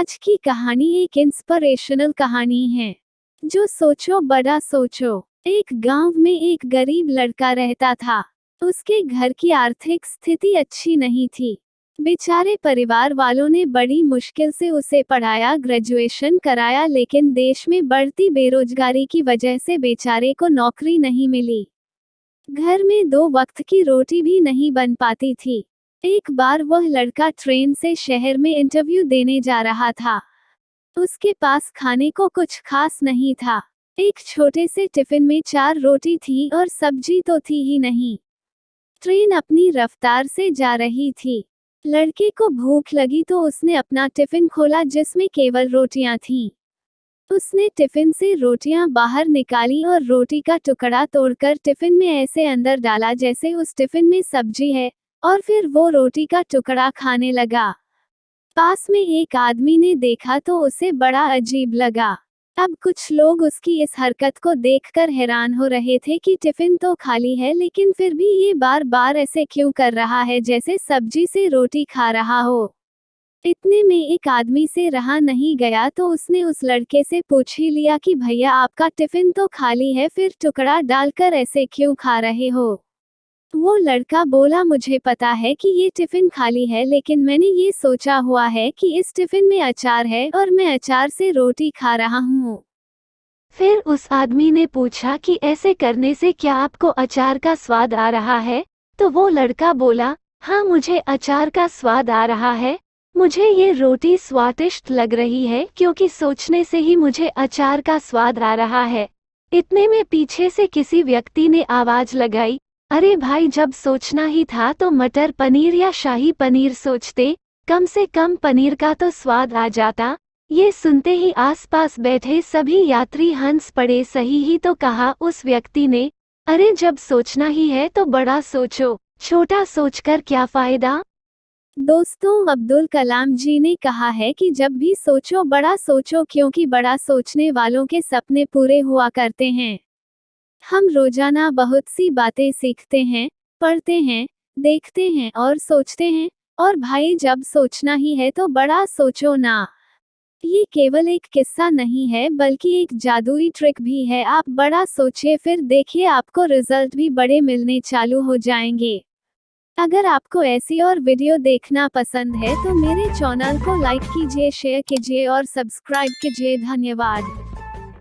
आज की कहानी एक इंस्पिरेशनल कहानी है। जो सोचो बड़ा सोचो। एक गांव में एक गरीब लड़का रहता था। उसके घर की आर्थिक स्थिति अच्छी नहीं थी। बेचारे परिवार वालों ने बड़ी मुश्किल से उसे पढ़ाया, ग्रेजुएशन कराया, लेकिन देश में बढ़ती बेरोजगारी की वजह से बेचारे को नौकरी नहीं मिली। घर में 2 वक्त की रोटी भी नहीं बन पाती थी। एक बार वह लड़का ट्रेन से शहर में इंटरव्यू देने जा रहा था। उसके पास खाने को कुछ खास नहीं था। एक छोटे से टिफिन में 4 रोटी थी और सब्जी तो थी ही नहीं। ट्रेन अपनी रफ्तार से जा रही थी। लड़के को भूख लगी तो उसने अपना टिफिन खोला जिसमें केवल रोटियां थीं। उसने टिफिन से रोटियां बाहर निकाली और रोटी का टुकड़ा तोड़कर टिफिन में ऐसे अंदर डाला जैसे उस टिफिन में सब्जी है, और फिर वो रोटी का टुकड़ा खाने लगा। पास में एक आदमी ने देखा तो उसे बड़ा अजीब लगा। अब कुछ लोग उसकी इस हरकत को देखकर हैरान हो रहे थे कि टिफिन तो खाली है लेकिन फिर भी ये बार बार ऐसे क्यों कर रहा है जैसे सब्जी से रोटी खा रहा हो। इतने में एक आदमी से रहा नहीं गया तो उसने उस लड़के से पूछ ही लिया कि भैया, आपका टिफिन तो खाली है, फिर टुकड़ा डालकर ऐसे क्यों खा रहे हो। वो लड़का बोला, मुझे पता है कि ये टिफिन खाली है, लेकिन मैंने ये सोचा हुआ है कि इस टिफिन में अचार है और मैं अचार से रोटी खा रहा हूँ। फिर उस आदमी ने पूछा कि ऐसे करने से क्या आपको अचार का स्वाद आ रहा है? तो वो लड़का बोला, हाँ, मुझे अचार का स्वाद आ रहा है। मुझे ये रोटी स्वादिष्ट लग रही है क्योंकि सोचने से ही मुझे अचार का स्वाद आ रहा है। इतने में पीछे से किसी व्यक्ति ने आवाज लगाई, अरे भाई, जब सोचना ही था तो मटर पनीर या शाही पनीर सोचते, कम से कम पनीर का तो स्वाद आ जाता। ये सुनते ही आसपास बैठे सभी यात्री हंस पड़े। सही ही तो कहा उस व्यक्ति ने। अरे, जब सोचना ही है तो बड़ा सोचो, छोटा सोचकर क्या फायदा। दोस्तों, अब्दुल कलाम जी ने कहा है कि जब भी सोचो बड़ा सोचो, क्योंकि बड़ा सोचने वालों के सपने पूरे हुआ करते हैं। हम रोजाना बहुत सी बातें सीखते हैं, पढ़ते हैं, देखते हैं और सोचते हैं, और भाई, जब सोचना ही है तो बड़ा सोचो ना। ये केवल एक किस्सा नहीं है बल्कि एक जादुई ट्रिक भी है। आप बड़ा सोचिए, फिर देखिए आपको रिजल्ट भी बड़े मिलने चालू हो जाएंगे। अगर आपको ऐसी और वीडियो देखना पसंद है तो मेरे चैनल को लाइक कीजिए, शेयर कीजिए और सब्सक्राइब कीजिए। धन्यवाद।